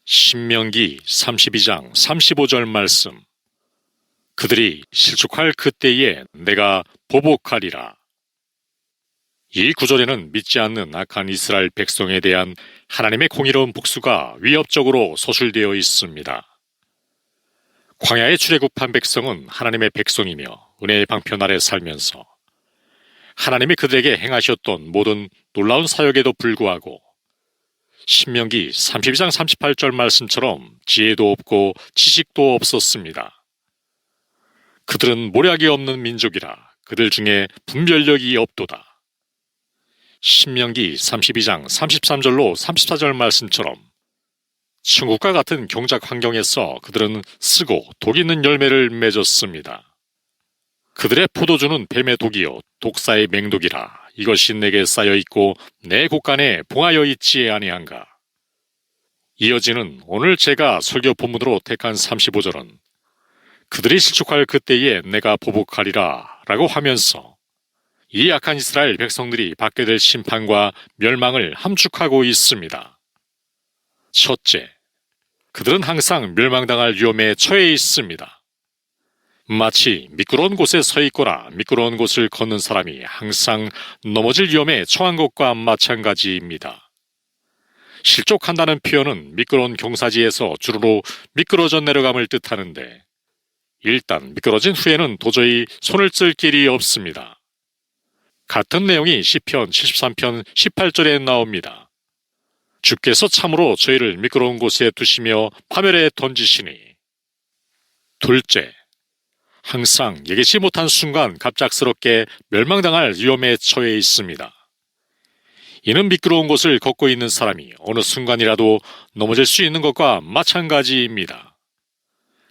신명기 32장 35절 말씀. 그들이 실족할 그때에 내가 보복하리라. 이 구절에는 믿지 않는 악한 이스라엘 백성에 대한 하나님의 공의로운 복수가 위협적으로 서술되어 있습니다. 광야에 출애굽한 백성은 하나님의 백성이며 은혜의 방편 아래 살면서 하나님이 그들에게 행하셨던 모든 놀라운 사역에도 불구하고 신명기 32장 38절 말씀처럼 지혜도 없고 지식도 없었습니다. 그들은 모략이 없는 민족이라 그들 중에 분별력이 없도다. 신명기 32장 33절로 34절 말씀처럼 천국과 같은 경작 환경에서 그들은 쓰고 독 있는 열매를 맺었습니다. 그들의 포도주는 뱀의 독이요 독사의 맹독이라 이것이 내게 쌓여있고 내 곳간에 봉하여 있지 아니한가. 이어지는 오늘 제가 설교 본문으로 택한 35절은 그들이 실족할 그때에 내가 보복하리라 라고 하면서 이 악한 이스라엘 백성들이 받게 될 심판과 멸망을 함축하고 있습니다. 첫째, 그들은 항상 멸망당할 위험에 처해 있습니다. 마치 미끄러운 곳에 서 있거나 미끄러운 곳을 걷는 사람이 항상 넘어질 위험에 처한 것과 마찬가지입니다. 실족한다는 표현은 미끄러운 경사지에서 주르르 미끄러져 내려감을 뜻하는데 일단 미끄러진 후에는 도저히 손을 쓸 길이 없습니다. 같은 내용이 시편 73편 18절에 나옵니다. 주께서 참으로 저희를 미끄러운 곳에 두시며 파멸에 던지시니. 둘째, 항상 예기치 못한 순간 갑작스럽게 멸망당할 위험에 처해 있습니다. 이는 미끄러운 곳을 걷고 있는 사람이 어느 순간이라도 넘어질 수 있는 것과 마찬가지입니다.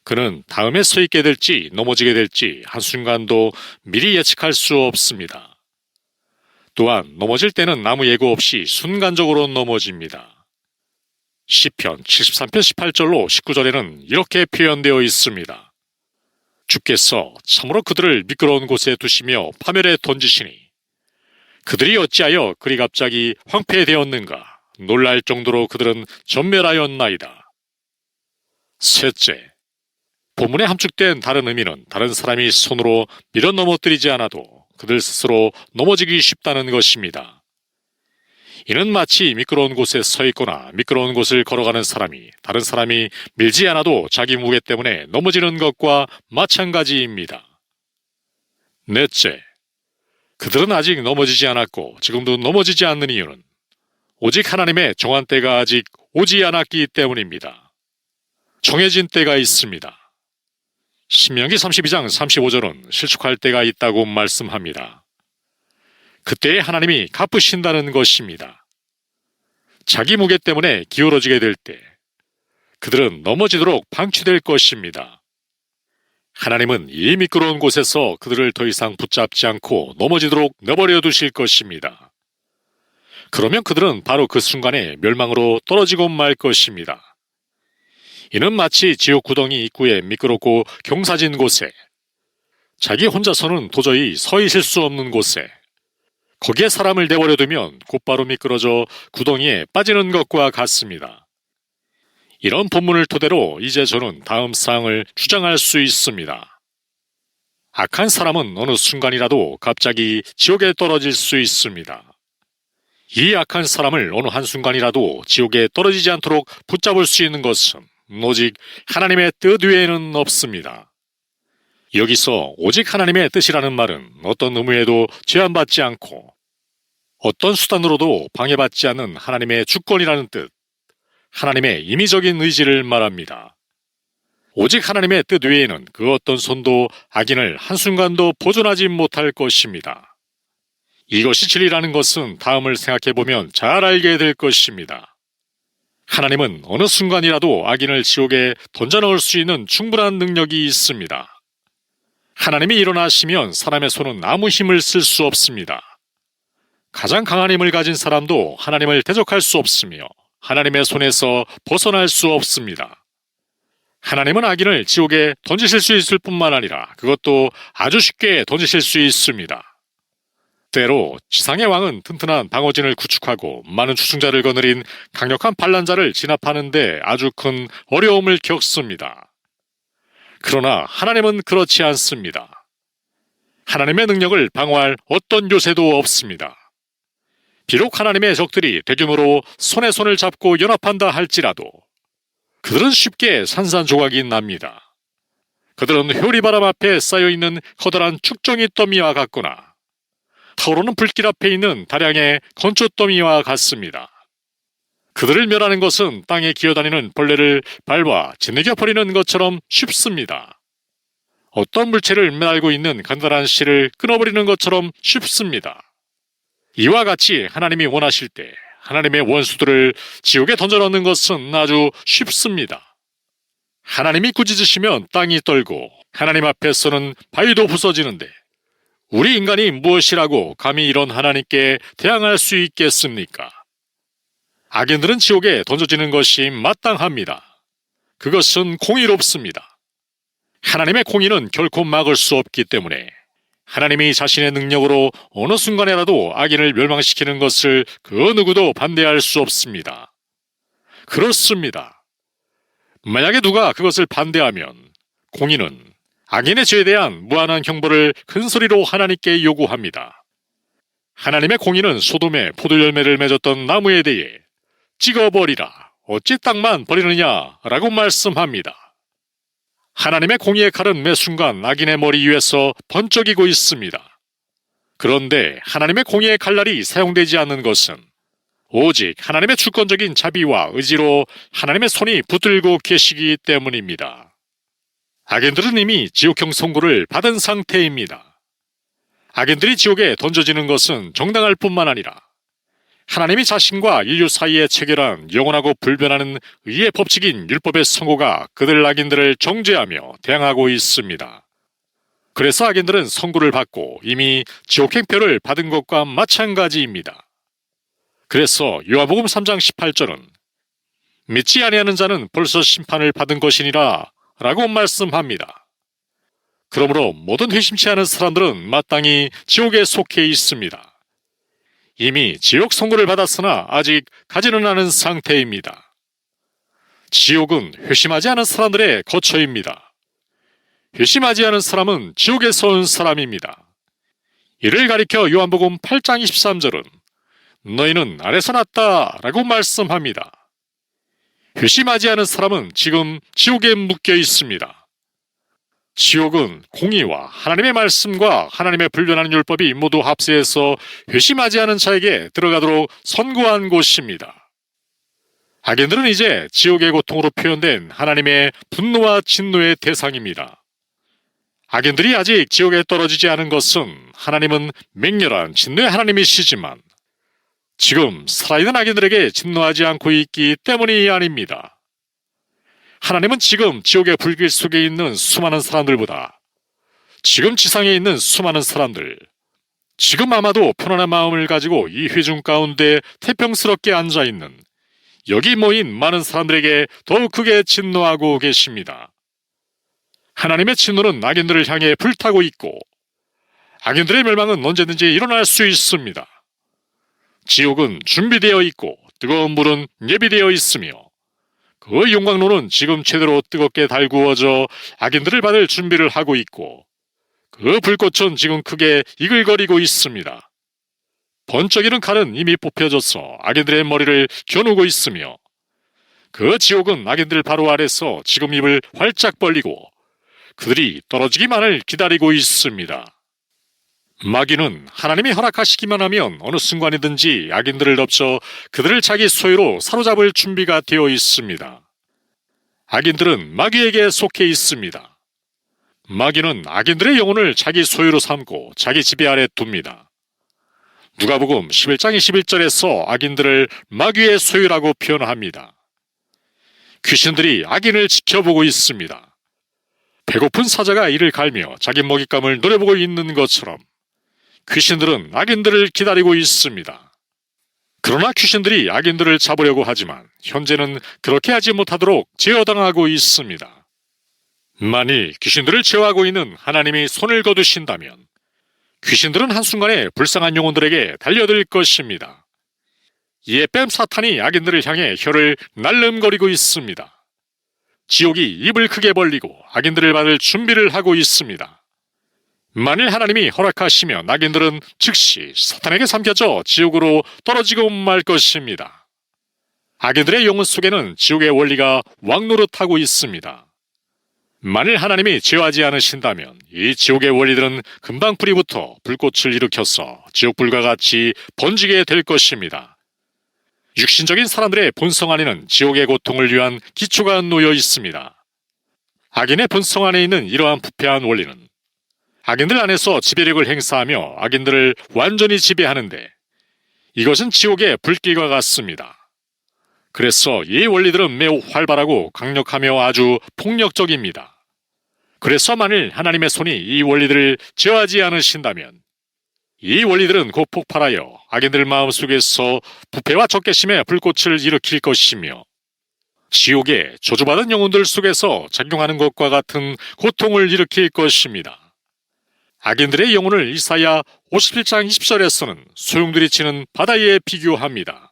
그는 다음에 서 있게 될지 넘어지게 될지 한순간도 미리 예측할 수 없습니다. 또한 넘어질 때는 아무 예고 없이 순간적으로 넘어집니다. 시편 73편 18절로 19절에는 이렇게 표현되어 있습니다. 주께서 참으로 그들을 미끄러운 곳에 두시며 파멸에 던지시니 그들이 어찌하여 그리 갑자기 황폐되었는가. 놀랄 정도로 그들은 전멸하였나이다. 셋째, 본문에 함축된 다른 의미는 다른 사람이 손으로 밀어 넘어뜨리지 않아도 그들 스스로 넘어지기 쉽다는 것입니다. 이는 마치 미끄러운 곳에 서 있거나 미끄러운 곳을 걸어가는 사람이 다른 사람이 밀지 않아도 자기 무게 때문에 넘어지는 것과 마찬가지입니다. 넷째, 그들은 아직 넘어지지 않았고 지금도 넘어지지 않는 이유는 오직 하나님의 정한 때가 아직 오지 않았기 때문입니다. 정해진 때가 있습니다. 신명기 32장 35절은 실축할 때가 있다고 말씀합니다. 그때에 하나님이 갚으신다는 것입니다. 자기 무게 때문에 기울어지게 될 때 그들은 넘어지도록 방치될 것입니다. 하나님은 이 미끄러운 곳에서 그들을 더 이상 붙잡지 않고 넘어지도록 내버려 두실 것입니다. 그러면 그들은 바로 그 순간에 멸망으로 떨어지고 말 것입니다. 이는 마치 지옥 구덩이 입구에 미끄럽고 경사진 곳에 자기 혼자서는 도저히 서 있을 수 없는 곳에 거기에 사람을 내버려 두면 곧바로 미끄러져 구덩이에 빠지는 것과 같습니다. 이런 본문을 토대로 이제 저는 다음 사항을 주장할 수 있습니다. 악한 사람은 어느 순간이라도 갑자기 지옥에 떨어질 수 있습니다. 이 악한 사람을 어느 한순간이라도 지옥에 떨어지지 않도록 붙잡을 수 있는 것은 오직 하나님의 뜻 외에는 없습니다. 여기서 오직 하나님의 뜻이라는 말은 어떤 의무에도 제한받지 않고 어떤 수단으로도 방해받지 않는 하나님의 주권이라는 뜻, 하나님의 임의적인 의지를 말합니다. 오직 하나님의 뜻 외에는 그 어떤 손도 악인을 한순간도 보존하지 못할 것입니다. 이것이 진리라는 것은 다음을 생각해보면 잘 알게 될 것입니다. 하나님은 어느 순간이라도 악인을 지옥에 던져넣을 수 있는 충분한 능력이 있습니다. 하나님이 일어나시면 사람의 손은 아무 힘을 쓸 수 없습니다. 가장 강한 힘을 가진 사람도 하나님을 대적할 수 없으며 하나님의 손에서 벗어날 수 없습니다. 하나님은 악인을 지옥에 던지실 수 있을 뿐만 아니라 그것도 아주 쉽게 던지실 수 있습니다. 때로 지상의 왕은 튼튼한 방어진을 구축하고 많은 추승자를 거느린 강력한 반란자를 진압하는 데 아주 큰 어려움을 겪습니다. 그러나 하나님은 그렇지 않습니다. 하나님의 능력을 방어할 어떤 요새도 없습니다. 비록 하나님의 적들이 대규모로 손에 손을 잡고 연합한다 할지라도 그들은 쉽게 산산조각이 납니다. 그들은 효리바람 앞에 쌓여있는 커다란 축정이 더미와 같거나 타오르는 불길 앞에 있는 다량의 건초더미와 같습니다. 그들을 멸하는 것은 땅에 기어다니는 벌레를 밟아 짓누겨 버리는 것처럼 쉽습니다. 어떤 물체를 매달고 있는 간단한 실을 끊어버리는 것처럼 쉽습니다. 이와 같이 하나님이 원하실 때 하나님의 원수들을 지옥에 던져넣는 것은 아주 쉽습니다. 하나님이 꾸짖으시면 땅이 떨고 하나님 앞에서는 바위도 부서지는데 우리 인간이 무엇이라고 감히 이런 하나님께 대항할 수 있겠습니까? 악인들은 지옥에 던져지는 것이 마땅합니다. 그것은 공의롭습니다. 하나님의 공의는 결코 막을 수 없기 때문에 하나님이 자신의 능력으로 어느 순간에라도 악인을 멸망시키는 것을 그 누구도 반대할 수 없습니다. 그렇습니다. 만약에 누가 그것을 반대하면 공의는 악인의 죄에 대한 무한한 형벌을 큰 소리로 하나님께 요구합니다. 하나님의 공의는 소돔에 포도열매를 맺었던 나무에 대해 찍어버리라, 어찌 땅만 버리느냐 라고 말씀합니다. 하나님의 공의의 칼은 매 순간 악인의 머리 위에서 번쩍이고 있습니다. 그런데 하나님의 공의의 칼날이 사용되지 않는 것은 오직 하나님의 주권적인 자비와 의지로 하나님의 손이 붙들고 계시기 때문입니다. 악인들은 이미 지옥형 선고를 받은 상태입니다. 악인들이 지옥에 던져지는 것은 정당할 뿐만 아니라 하나님이 자신과 인류 사이에 체결한 영원하고 불변하는 의의 법칙인 율법의 선고가 그들 악인들을 정죄하며 대항하고 있습니다. 그래서 악인들은 선고를 받고 이미 지옥행표를 받은 것과 마찬가지입니다. 그래서 요한복음 3장 18절은 믿지 아니하는 자는 벌써 심판을 받은 것이니라 라고 말씀합니다. 그러므로 모든 회심치 않은 사람들은 마땅히 지옥에 속해 있습니다. 이미 지옥 선고를 받았으나 아직 가지는 않은 상태입니다. 지옥은 회심하지 않은 사람들의 거처입니다. 회심하지 않은 사람은 지옥에서 온 사람입니다. 이를 가리켜 요한복음 8장 23절은 너희는 아래서 났다 라고 말씀합니다. 회심하지 않은 사람은 지금 지옥에 묶여 있습니다. 지옥은 공의와 하나님의 말씀과 하나님의 불변하는 율법이 모두 합세해서 회심하지 않은 자에게 들어가도록 선고한 곳입니다. 악인들은 이제 지옥의 고통으로 표현된 하나님의 분노와 진노의 대상입니다. 악인들이 아직 지옥에 떨어지지 않은 것은 하나님은 맹렬한 진노의 하나님이시지만 지금 살아있는 악인들에게 진노하지 않고 있기 때문이 아닙니다. 하나님은 지금 지옥의 불길 속에 있는 수많은 사람들보다 지금 지상에 있는 수많은 사람들, 지금 아마도 편안한 마음을 가지고 이 회중 가운데 태평스럽게 앉아있는 여기 모인 많은 사람들에게 더욱 크게 진노하고 계십니다. 하나님의 진노는 악인들을 향해 불타고 있고 악인들의 멸망은 언제든지 일어날 수 있습니다. 지옥은 준비되어 있고 뜨거운 물은 예비되어 있으며 그 용광로는 지금 제대로 뜨겁게 달구어져 악인들을 받을 준비를 하고 있고 그 불꽃은 지금 크게 이글거리고 있습니다. 번쩍이는 칼은 이미 뽑혀져서 악인들의 머리를 겨누고 있으며 그 지옥은 악인들 바로 아래서 지금 입을 활짝 벌리고 그들이 떨어지기만을 기다리고 있습니다. 마귀는 하나님이 허락하시기만 하면 어느 순간이든지 악인들을 덮쳐 그들을 자기 소유로 사로잡을 준비가 되어 있습니다. 악인들은 마귀에게 속해 있습니다. 마귀는 악인들의 영혼을 자기 소유로 삼고 자기 지배 아래 둡니다. 누가복음 11장 21절에서 악인들을 마귀의 소유라고 표현합니다. 귀신들이 악인을 지켜보고 있습니다. 배고픈 사자가 이를 갈며 자기 먹잇감을 노려보고 있는 것처럼 귀신들은 악인들을 기다리고 있습니다. 그러나 귀신들이 악인들을 잡으려고 하지만 현재는 그렇게 하지 못하도록 제어당하고 있습니다. 만일 귀신들을 제어하고 있는 하나님이 손을 거두신다면 귀신들은 한순간에 불쌍한 영혼들에게 달려들 것입니다. 이에 뱀 사탄이 악인들을 향해 혀를 날름거리고 있습니다. 지옥이 입을 크게 벌리고 악인들을 받을 준비를 하고 있습니다. 만일 하나님이 허락하시면 악인들은 즉시 사탄에게 삼켜져 지옥으로 떨어지고 말 것입니다. 악인들의 영혼 속에는 지옥의 원리가 왕노릇하고 있습니다. 만일 하나님이 제어하지 않으신다면 이 지옥의 원리들은 금방 불이 붙어 불꽃을 일으켜서 지옥불과 같이 번지게 될 것입니다. 육신적인 사람들의 본성 안에는 지옥의 고통을 위한 기초가 놓여 있습니다. 악인의 본성 안에 있는 이러한 부패한 원리는 악인들 안에서 지배력을 행사하며 악인들을 완전히 지배하는데 이것은 지옥의 불길과 같습니다. 그래서 이 원리들은 매우 활발하고 강력하며 아주 폭력적입니다. 그래서 만일 하나님의 손이 이 원리들을 제어하지 않으신다면 이 원리들은 곧 폭발하여 악인들 마음속에서 부패와 적개심의 불꽃을 일으킬 것이며 지옥의 저주받은 영혼들 속에서 작용하는 것과 같은 고통을 일으킬 것입니다. 악인들의 영혼을 이사야 57장 20절에서는 소용돌이치는 바다에 비교합니다.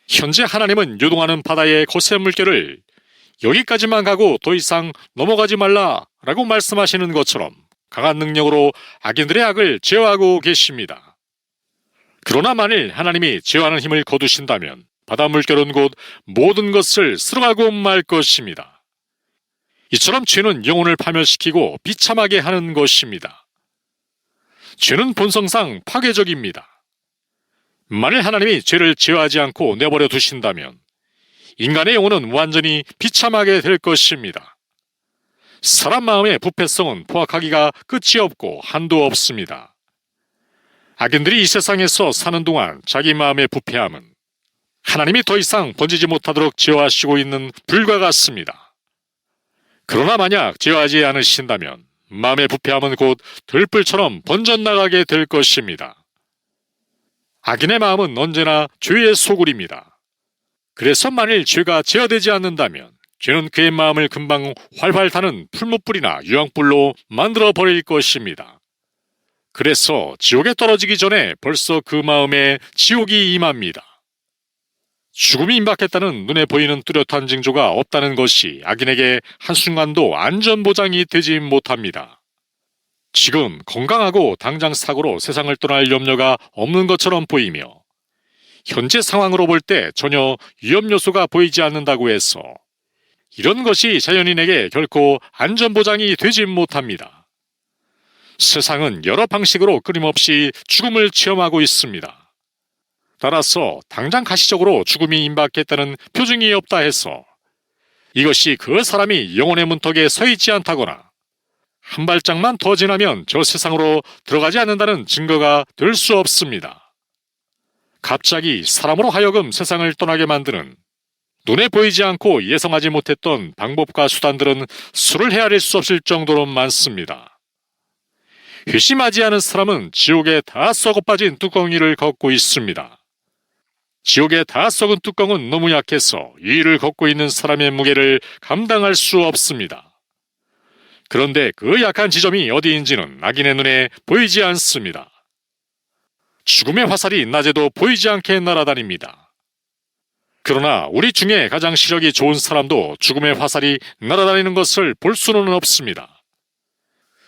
현재 하나님은 요동하는 바다의 거센 물결을 여기까지만 가고 더 이상 넘어가지 말라라고 말씀하시는 것처럼 강한 능력으로 악인들의 악을 제어하고 계십니다. 그러나 만일 하나님이 제어하는 힘을 거두신다면 바다 물결은 곧 모든 것을 쓸어가고 말 것입니다. 이처럼 죄는 영혼을 파멸시키고 비참하게 하는 것입니다. 죄는 본성상 파괴적입니다. 만일 하나님이 죄를 제어하지 않고 내버려 두신다면 인간의 영혼은 완전히 비참하게 될 것입니다. 사람 마음의 부패성은 포악하기가 끝이 없고 한도 없습니다. 악인들이 이 세상에서 사는 동안 자기 마음의 부패함은 하나님이 더 이상 번지지 못하도록 제어하시고 있는 불과 같습니다. 그러나 만약 제어하지 않으신다면 마음의 부패함은 곧 들불처럼 번져나가게 될 것입니다. 악인의 마음은 언제나 죄의 소굴입니다. 그래서 만일 죄가 제어되지 않는다면 죄는 그의 마음을 금방 활활 타는 풀무불이나 유황불로 만들어버릴 것입니다. 그래서 지옥에 떨어지기 전에 벌써 그 마음에 지옥이 임합니다. 죽음이 임박했다는 눈에 보이는 뚜렷한 징조가 없다는 것이 악인에게 한순간도 안전보장이 되지 못합니다. 지금 건강하고 당장 사고로 세상을 떠날 염려가 없는 것처럼 보이며 현재 상황으로 볼 때 전혀 위험 요소가 보이지 않는다고 해서 이런 것이 자연인에게 결코 안전보장이 되지 못합니다. 세상은 여러 방식으로 끊임없이 죽음을 체험하고 있습니다. 따라서 당장 가시적으로 죽음이 임박했다는 표징이 없다 해서 이것이 그 사람이 영혼의 문턱에 서 있지 않다거나 한 발짝만 더 지나면 저 세상으로 들어가지 않는다는 증거가 될 수 없습니다. 갑자기 사람으로 하여금 세상을 떠나게 만드는 눈에 보이지 않고 예상하지 못했던 방법과 수단들은 수를 헤아릴 수 없을 정도로 많습니다. 회심하지 않은 사람은 지옥에 다 썩어빠진 뚜껑 위를 걷고 있습니다. 지옥에 다 썩은 뚜껑은 너무 약해서 이 위를 걷고 있는 사람의 무게를 감당할 수 없습니다. 그런데 그 약한 지점이 어디인지는 악인의 눈에 보이지 않습니다. 죽음의 화살이 낮에도 보이지 않게 날아다닙니다. 그러나 우리 중에 가장 시력이 좋은 사람도 죽음의 화살이 날아다니는 것을 볼 수는 없습니다.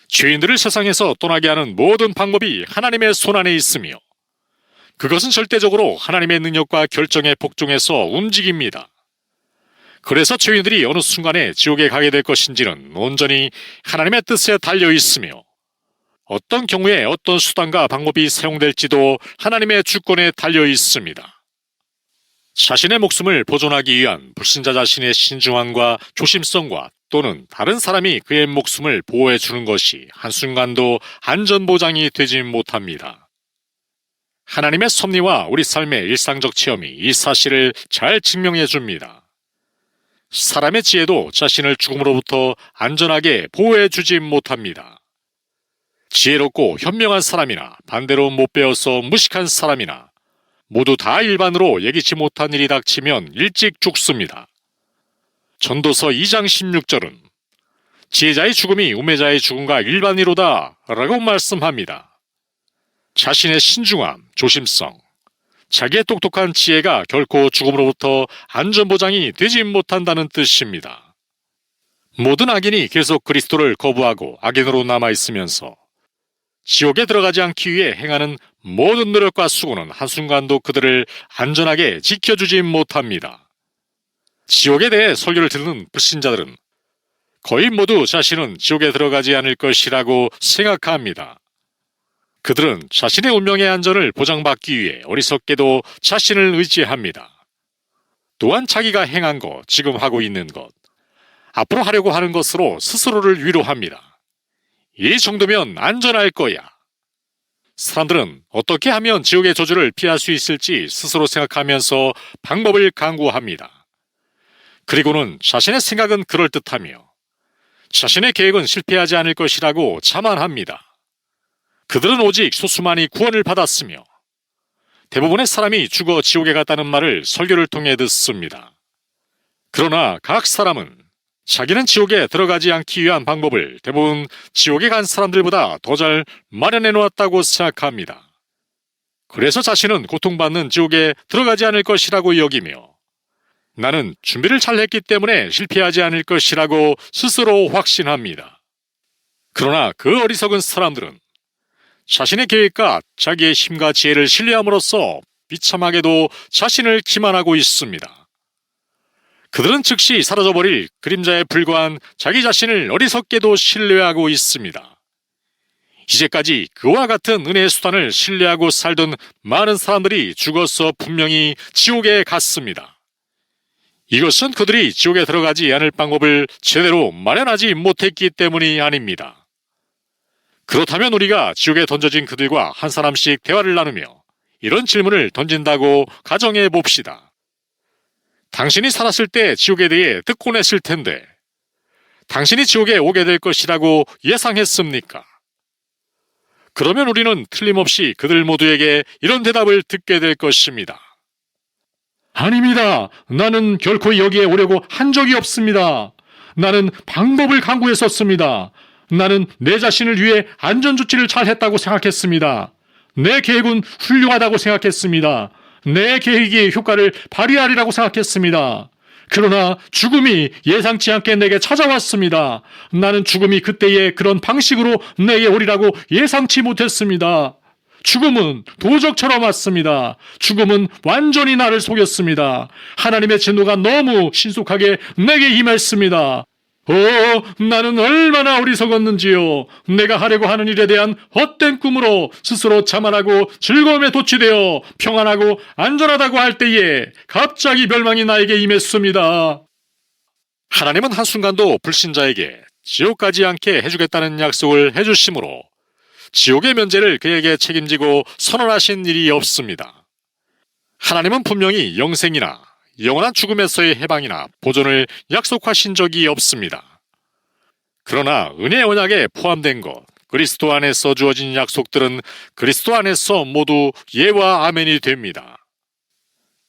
죄인들을 세상에서 떠나게 하는 모든 방법이 하나님의 손안에 있으며 그것은 절대적으로 하나님의 능력과 결정에 복종해서 움직입니다. 그래서 죄인들이 어느 순간에 지옥에 가게 될 것인지는 온전히 하나님의 뜻에 달려 있으며 어떤 경우에 어떤 수단과 방법이 사용될지도 하나님의 주권에 달려 있습니다. 자신의 목숨을 보존하기 위한 불신자 자신의 신중함과 조심성과 또는 다른 사람이 그의 목숨을 보호해 주는 것이 한순간도 안전보장이 되지 못합니다. 하나님의 섭리와 우리 삶의 일상적 체험이 이 사실을 잘 증명해 줍니다. 사람의 지혜도 자신을 죽음으로부터 안전하게 보호해 주지 못합니다. 지혜롭고 현명한 사람이나 반대로 못 배워서 무식한 사람이나 모두 다 일반으로 예기치 못한 일이 닥치면 일찍 죽습니다. 전도서 2장 16절은 지혜자의 죽음이 우매자의 죽음과 일반이로다 라고 말씀합니다. 자신의 신중함, 조심성, 자기의 똑똑한 지혜가 결코 죽음으로부터 안전보장이 되지 못한다는 뜻입니다. 모든 악인이 계속 그리스도를 거부하고 악인으로 남아있으면서 지옥에 들어가지 않기 위해 행하는 모든 노력과 수고는 한순간도 그들을 안전하게 지켜주지 못합니다. 지옥에 대해 설교를 듣는 불신자들은 거의 모두 자신은 지옥에 들어가지 않을 것이라고 생각합니다. 그들은 자신의 운명의 안전을 보장받기 위해 어리석게도 자신을 의지합니다. 또한 자기가 행한 것, 지금 하고 있는 것, 앞으로 하려고 하는 것으로 스스로를 위로합니다. 이 정도면 안전할 거야. 사람들은 어떻게 하면 지옥의 저주를 피할 수 있을지 스스로 생각하면서 방법을 강구합니다. 그리고는 자신의 생각은 그럴듯하며 자신의 계획은 실패하지 않을 것이라고 자만합니다. 그들은 오직 소수만이 구원을 받았으며 대부분의 사람이 죽어 지옥에 갔다는 말을 설교를 통해 듣습니다. 그러나 각 사람은 자기는 지옥에 들어가지 않기 위한 방법을 대부분 지옥에 간 사람들보다 더 잘 마련해 놓았다고 생각합니다. 그래서 자신은 고통받는 지옥에 들어가지 않을 것이라고 여기며 나는 준비를 잘 했기 때문에 실패하지 않을 것이라고 스스로 확신합니다. 그러나 그 어리석은 사람들은 자신의 계획과 자기의 힘과 지혜를 신뢰함으로써 비참하게도 자신을 기만하고 있습니다. 그들은 즉시 사라져버릴 그림자에 불과한 자기 자신을 어리석게도 신뢰하고 있습니다. 이제까지 그와 같은 은혜의 수단을 신뢰하고 살던 많은 사람들이 죽어서 분명히 지옥에 갔습니다. 이것은 그들이 지옥에 들어가지 않을 방법을 제대로 마련하지 못했기 때문이 아닙니다. 그렇다면 우리가 지옥에 던져진 그들과 한 사람씩 대화를 나누며 이런 질문을 던진다고 가정해 봅시다. 당신이 살았을 때 지옥에 대해 듣곤 했을 텐데 당신이 지옥에 오게 될 것이라고 예상했습니까? 그러면 우리는 틀림없이 그들 모두에게 이런 대답을 듣게 될 것입니다. 아닙니다. 나는 결코 여기에 오려고 한 적이 없습니다. 나는 방법을 강구했었습니다. 나는 내 자신을 위해 안전조치를 잘 했다고 생각했습니다. 내 계획은 훌륭하다고 생각했습니다. 내 계획이 효과를 발휘하리라고 생각했습니다. 그러나 죽음이 예상치 않게 내게 찾아왔습니다. 나는 죽음이 그때의 그런 방식으로 내게 오리라고 예상치 못했습니다. 죽음은 도적처럼 왔습니다. 죽음은 완전히 나를 속였습니다. 하나님의 진노가 너무 신속하게 내게 임했습니다. 나는 얼마나 어리석었는지요. 내가 하려고 하는 일에 대한 헛된 꿈으로 스스로 자만하고 즐거움에 도취되어 평안하고 안전하다고 할 때에 갑자기 멸망이 나에게 임했습니다. 하나님은 한순간도 불신자에게 지옥 가지 않게 해주겠다는 약속을 해주심으로 지옥의 면제를 그에게 책임지고 선언하신 일이 없습니다. 하나님은 분명히 영생이나 영원한 죽음에서의 해방이나 보존을 약속하신 적이 없습니다. 그러나 은혜의 언약에 포함된 것, 그리스도 안에서 주어진 약속들은 그리스도 안에서 모두 예와 아멘이 됩니다.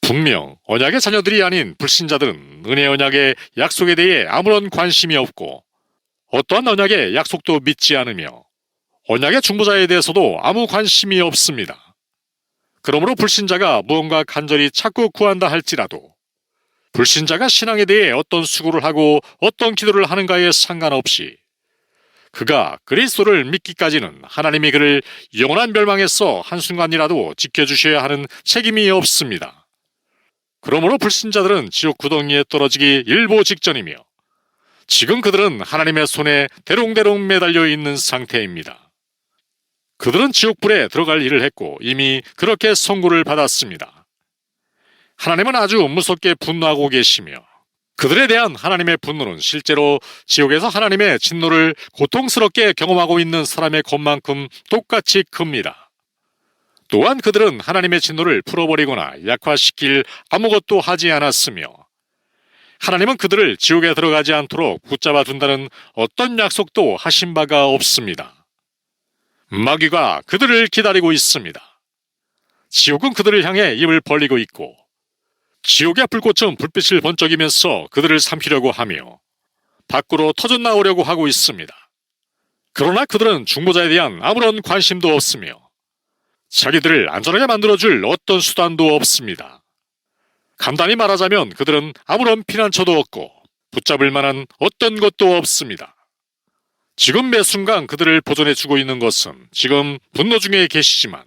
분명 언약의 자녀들이 아닌 불신자들은 은혜의 언약의 약속에 대해 아무런 관심이 없고 어떠한 언약의 약속도 믿지 않으며 언약의 중보자에 대해서도 아무 관심이 없습니다. 그러므로 불신자가 무언가 간절히 찾고 구한다 할지라도 불신자가 신앙에 대해 어떤 수고를 하고 어떤 기도를 하는가에 상관없이 그가 그리스도를 믿기까지는 하나님이 그를 영원한 멸망에서 한순간이라도 지켜주셔야 하는 책임이 없습니다. 그러므로 불신자들은 지옥 구덩이에 떨어지기 일보 직전이며 지금 그들은 하나님의 손에 대롱대롱 매달려 있는 상태입니다. 그들은 지옥불에 들어갈 일을 했고 이미 그렇게 선고를 받았습니다. 하나님은 아주 무섭게 분노하고 계시며 그들에 대한 하나님의 분노는 실제로 지옥에서 하나님의 진노를 고통스럽게 경험하고 있는 사람의 것만큼 똑같이 큽니다. 또한 그들은 하나님의 진노를 풀어버리거나 약화시킬 아무것도 하지 않았으며 하나님은 그들을 지옥에 들어가지 않도록 붙잡아 둔다는 어떤 약속도 하신 바가 없습니다. 마귀가 그들을 기다리고 있습니다. 지옥은 그들을 향해 입을 벌리고 있고 지옥의 불꽃은 불빛을 번쩍이면서 그들을 삼키려고 하며 밖으로 터져나오려고 하고 있습니다. 그러나 그들은 중보자에 대한 아무런 관심도 없으며 자기들을 안전하게 만들어줄 어떤 수단도 없습니다. 간단히 말하자면 그들은 아무런 피난처도 없고 붙잡을 만한 어떤 것도 없습니다. 지금 매 순간 그들을 보존해주고 있는 것은 지금 분노 중에 계시지만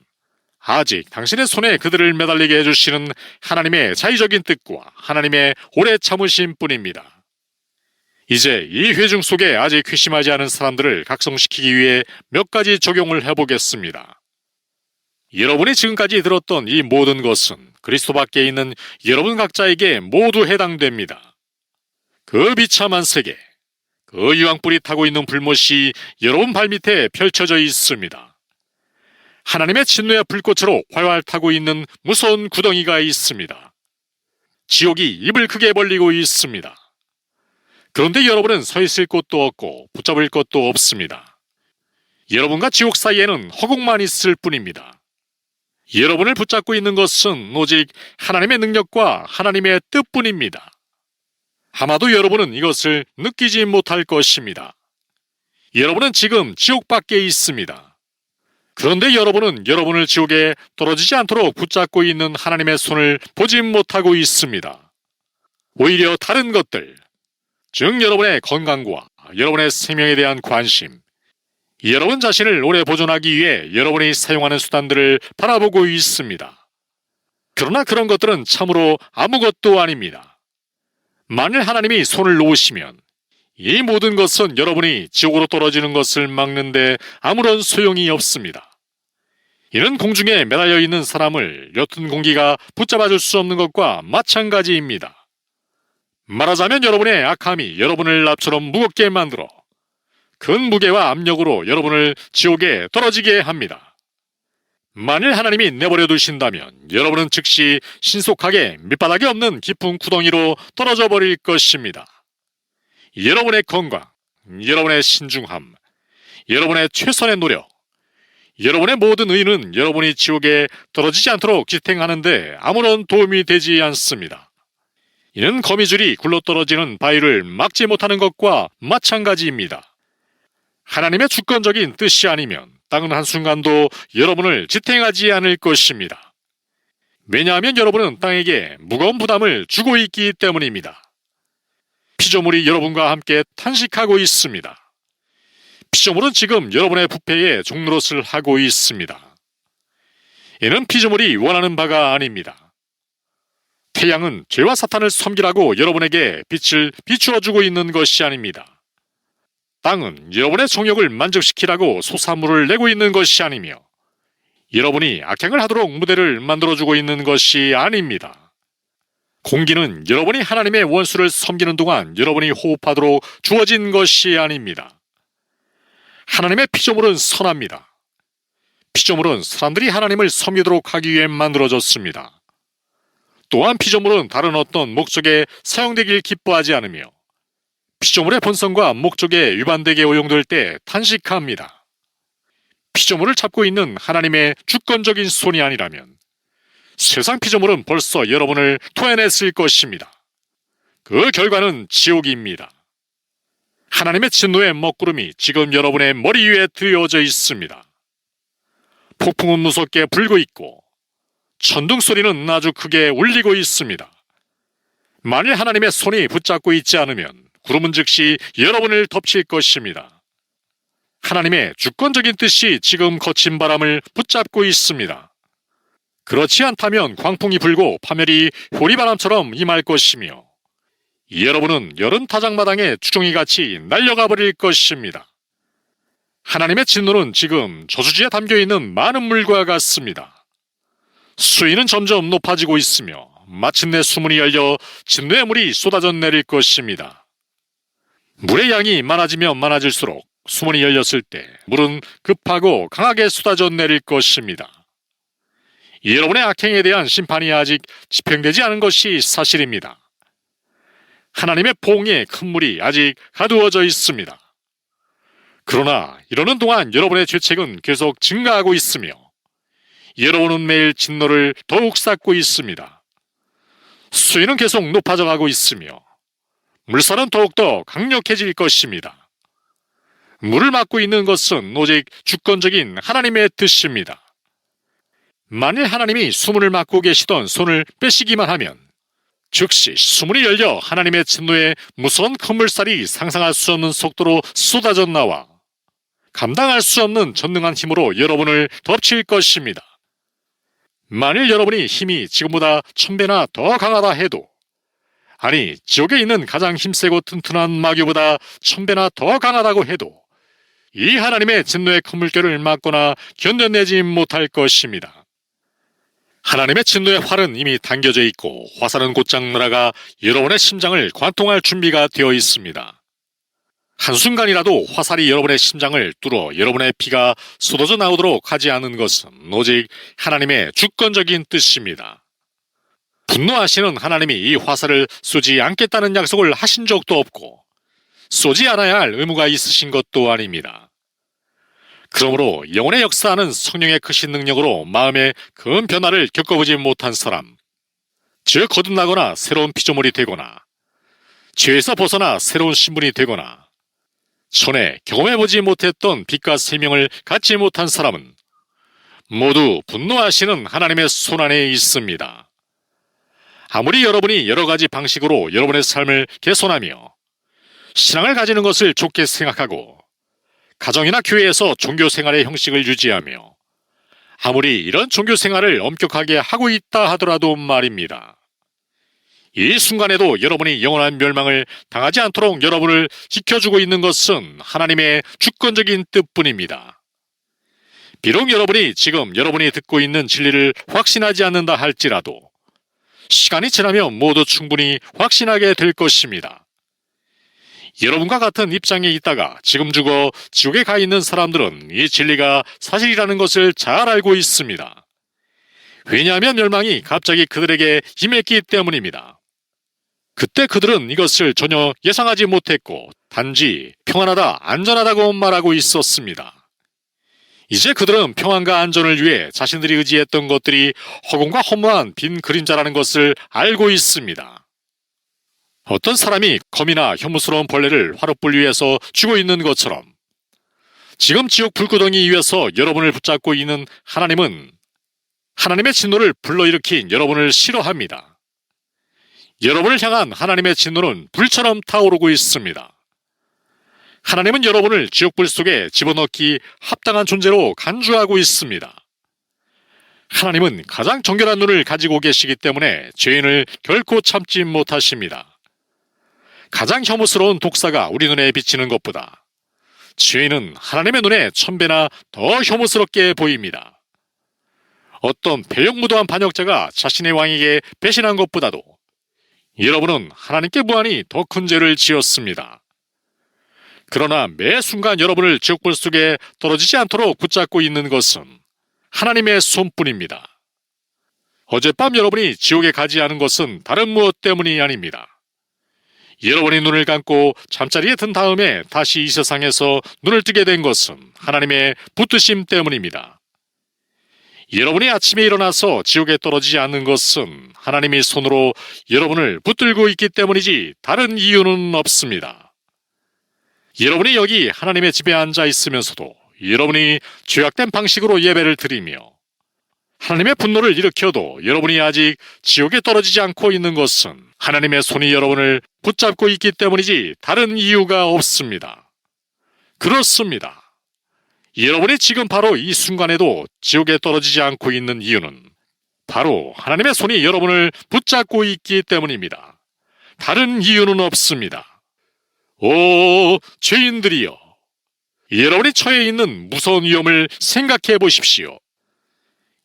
아직 당신의 손에 그들을 매달리게 해주시는 하나님의 자의적인 뜻과 하나님의 오래 참으심 뿐입니다. 이제 이 회중 속에 아직 회심하지 않은 사람들을 각성시키기 위해 몇 가지 적용을 해보겠습니다. 여러분이 지금까지 들었던 이 모든 것은 그리스도 밖에 있는 여러분 각자에게 모두 해당됩니다. 그 비참한 세계, 그 유황불이 타고 있는 불못이 여러분 발밑에 펼쳐져 있습니다. 하나님의 진노의 불꽃으로 활활 타고 있는 무서운 구덩이가 있습니다. 지옥이 입을 크게 벌리고 있습니다. 그런데 여러분은 서 있을 곳도 없고 붙잡을 것도 없습니다. 여러분과 지옥 사이에는 허공만 있을 뿐입니다. 여러분을 붙잡고 있는 것은 오직 하나님의 능력과 하나님의 뜻뿐입니다. 아마도 여러분은 이것을 느끼지 못할 것입니다. 여러분은 지금 지옥 밖에 있습니다. 그런데 여러분은 여러분을 지옥에 떨어지지 않도록 붙잡고 있는 하나님의 손을 보지 못하고 있습니다. 오히려 다른 것들, 즉 여러분의 건강과 여러분의 생명에 대한 관심, 여러분 자신을 오래 보존하기 위해 여러분이 사용하는 수단들을 바라보고 있습니다. 그러나 그런 것들은 참으로 아무것도 아닙니다. 만일 하나님이 손을 놓으시면 이 모든 것은 여러분이 지옥으로 떨어지는 것을 막는데 아무런 소용이 없습니다. 이는 공중에 매달려 있는 사람을 옅은 공기가 붙잡아줄 수 없는 것과 마찬가지입니다. 말하자면 여러분의 악함이 여러분을 납처럼 무겁게 만들어 큰 무게와 압력으로 여러분을 지옥에 떨어지게 합니다. 만일 하나님이 내버려 두신다면 여러분은 즉시 신속하게 밑바닥이 없는 깊은 구덩이로 떨어져 버릴 것입니다. 여러분의 건강, 여러분의 신중함, 여러분의 최선의 노력, 여러분의 모든 의는 여러분이 지옥에 떨어지지 않도록 지탱하는데 아무런 도움이 되지 않습니다. 이는 거미줄이 굴러떨어지는 바위를 막지 못하는 것과 마찬가지입니다. 하나님의 주권적인 뜻이 아니면 땅은 한순간도 여러분을 지탱하지 않을 것입니다. 왜냐하면 여러분은 땅에게 무거운 부담을 주고 있기 때문입니다. 피조물이 여러분과 함께 탄식하고 있습니다. 피조물은 지금 여러분의 부패에 종노릇을 하고 있습니다. 이는 피조물이 원하는 바가 아닙니다. 태양은 죄와 사탄을 섬기라고 여러분에게 빛을 비추어주고 있는 것이 아닙니다. 땅은 여러분의 정욕을 만족시키라고 솟아물을 내고 있는 것이 아니며 여러분이 악행을 하도록 무대를 만들어주고 있는 것이 아닙니다. 공기는 여러분이 하나님의 원수를 섬기는 동안 여러분이 호흡하도록 주어진 것이 아닙니다. 하나님의 피조물은 선합니다. 피조물은 사람들이 하나님을 섬기도록 하기 위해 만들어졌습니다. 또한 피조물은 다른 어떤 목적에 사용되길 기뻐하지 않으며 피조물의 본성과 목적에 위반되게 오용될 때 탄식합니다. 피조물을 잡고 있는 하나님의 주권적인 손이 아니라면 세상 피조물은 벌써 여러분을 토해냈을 것입니다. 그 결과는 지옥입니다. 하나님의 진노의 먹구름이 지금 여러분의 머리 위에 드리워져 있습니다. 폭풍은 무섭게 불고 있고 천둥 소리는 아주 크게 울리고 있습니다. 만일 하나님의 손이 붙잡고 있지 않으면 구름은 즉시 여러분을 덮칠 것입니다. 하나님의 주권적인 뜻이 지금 거친 바람을 붙잡고 있습니다. 그렇지 않다면 광풍이 불고 파멸이 호리바람처럼 임할 것이며 여러분은 여름 타작마당에 추종이같이 날려가 버릴 것입니다. 하나님의 진노는 지금 저수지에 담겨있는 많은 물과 같습니다. 수위는 점점 높아지고 있으며 마침내 수문이 열려 진노의 물이 쏟아져 내릴 것입니다. 물의 양이 많아지면 많아질수록 수문이 열렸을 때 물은 급하고 강하게 쏟아져 내릴 것입니다. 여러분의 악행에 대한 심판이 아직 집행되지 않은 것이 사실입니다. 하나님의 보응의 큰 물이 아직 가두어져 있습니다. 그러나 이러는 동안 여러분의 죄책은 계속 증가하고 있으며 여러분은 매일 진노를 더욱 쌓고 있습니다. 수위는 계속 높아져 가고 있으며 물살은 더욱더 강력해질 것입니다. 물을 막고 있는 것은 오직 주권적인 하나님의 뜻입니다. 만일 하나님이 수문을 막고 계시던 손을 빼시기만 하면 즉시 수문이 열려 하나님의 진노에 무서운 큰물살이 상상할 수 없는 속도로 쏟아져 나와 감당할 수 없는 전능한 힘으로 여러분을 덮칠 것입니다. 만일 여러분이 힘이 지금보다 1000배나 더 강하다 해도, 아니 지옥에 있는 가장 힘세고 튼튼한 마귀보다 1000배나 더 강하다고 해도 이 하나님의 진노의 큰 물결을 막거나 견뎌내지 못할 것입니다. 하나님의 진노의 활은 이미 당겨져 있고 화살은 곧장 날아가 여러분의 심장을 관통할 준비가 되어 있습니다. 한순간이라도 화살이 여러분의 심장을 뚫어 여러분의 피가 쏟아져 나오도록 하지 않은 것은 오직 하나님의 주권적인 뜻입니다. 분노하시는 하나님이 이 화살을 쏘지 않겠다는 약속을 하신 적도 없고 쏘지 않아야 할 의무가 있으신 것도 아닙니다. 그러므로 영혼의 역사하는 성령의 크신 능력으로 마음의 큰 변화를 겪어보지 못한 사람, 즉 거듭나거나 새로운 피조물이 되거나 죄에서 벗어나 새로운 신분이 되거나 전에 경험해보지 못했던 빛과 생명을 갖지 못한 사람은 모두 분노하시는 하나님의 손안에 있습니다. 아무리 여러분이 여러 가지 방식으로 여러분의 삶을 개선하며 신앙을 가지는 것을 좋게 생각하고 가정이나 교회에서 종교 생활의 형식을 유지하며 아무리 이런 종교 생활을 엄격하게 하고 있다 하더라도 말입니다. 이 순간에도 여러분이 영원한 멸망을 당하지 않도록 여러분을 지켜주고 있는 것은 하나님의 주권적인 뜻뿐입니다. 비록 여러분이 지금 여러분이 듣고 있는 진리를 확신하지 않는다 할지라도 시간이 지나면 모두 충분히 확신하게 될 것입니다. 여러분과 같은 입장에 있다가 지금 죽어 지옥에 가 있는 사람들은 이 진리가 사실이라는 것을 잘 알고 있습니다. 왜냐하면 멸망이 갑자기 그들에게 임했기 때문입니다. 그때 그들은 이것을 전혀 예상하지 못했고 단지 평안하다, 안전하다고 말하고 있었습니다. 이제 그들은 평안과 안전을 위해 자신들이 의지했던 것들이 허공과 허무한 빈 그림자라는 것을 알고 있습니다. 어떤 사람이 거미나 혐오스러운 벌레를 화롯불 위에서 쥐고 있는 것처럼 지금 지옥 불구덩이 위에서 여러분을 붙잡고 있는 하나님은 하나님의 진노를 불러일으킨 여러분을 싫어합니다. 여러분을 향한 하나님의 진노는 불처럼 타오르고 있습니다. 하나님은 여러분을 지옥불 속에 집어넣기 합당한 존재로 간주하고 있습니다. 하나님은 가장 정결한 눈을 가지고 계시기 때문에 죄인을 결코 참지 못하십니다. 가장 혐오스러운 독사가 우리 눈에 비치는 것보다 죄인은 하나님의 눈에 1000배나 더 혐오스럽게 보입니다. 어떤 배역무도한 반역자가 자신의 왕에게 배신한 것보다도 여러분은 하나님께 무한히 더 큰 죄를 지었습니다. 그러나 매 순간 여러분을 지옥불 속에 떨어지지 않도록 붙잡고 있는 것은 하나님의 손뿐입니다. 어젯밤 여러분이 지옥에 가지 않은 것은 다른 무엇 때문이 아닙니다. 여러분이 눈을 감고 잠자리에 든 다음에 다시 이 세상에서 눈을 뜨게 된 것은 하나님의 붙드심 때문입니다. 여러분이 아침에 일어나서 지옥에 떨어지지 않는 것은 하나님이 손으로 여러분을 붙들고 있기 때문이지 다른 이유는 없습니다. 여러분이 여기 하나님의 집에 앉아 있으면서도 여러분이 죄악된 방식으로 예배를 드리며 하나님의 분노를 일으켜도 여러분이 아직 지옥에 떨어지지 않고 있는 것은 하나님의 손이 여러분을 붙잡고 있기 때문이지 다른 이유가 없습니다. 그렇습니다. 여러분이 지금 바로 이 순간에도 지옥에 떨어지지 않고 있는 이유는 바로 하나님의 손이 여러분을 붙잡고 있기 때문입니다. 다른 이유는 없습니다. 오, 죄인들이여! 여러분이 처해 있는 무서운 위험을 생각해 보십시오.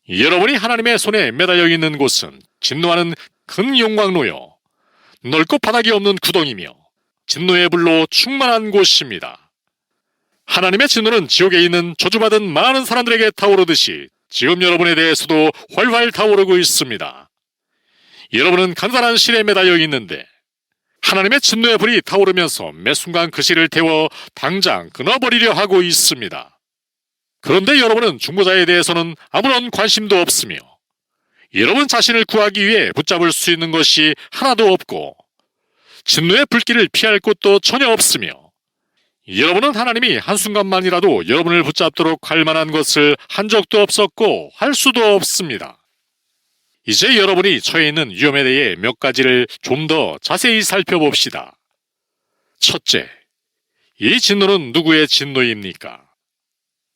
여러분이 하나님의 손에 매달려 있는 곳은 진노하는 큰 용광로요, 넓고 바닥이 없는 구덩이며 진노의 불로 충만한 곳입니다. 하나님의 진노는 지옥에 있는 저주받은 많은 사람들에게 타오르듯이 지금 여러분에 대해서도 활활 타오르고 있습니다. 여러분은 간단한 실에 매달려 있는데 하나님의 진노의 불이 타오르면서 매 순간 그 실을 태워 당장 끊어버리려 하고 있습니다. 그런데 여러분은 중보자에 대해서는 아무런 관심도 없으며 여러분 자신을 구하기 위해 붙잡을 수 있는 것이 하나도 없고 진노의 불길을 피할 곳도 전혀 없으며 여러분은 하나님이 한순간만이라도 여러분을 붙잡도록 할 만한 것을 한 적도 없었고 할 수도 없습니다. 이제 여러분이 처해 있는 위험에 대해 몇 가지를 좀 더 자세히 살펴봅시다. 첫째, 이 진노는 누구의 진노입니까?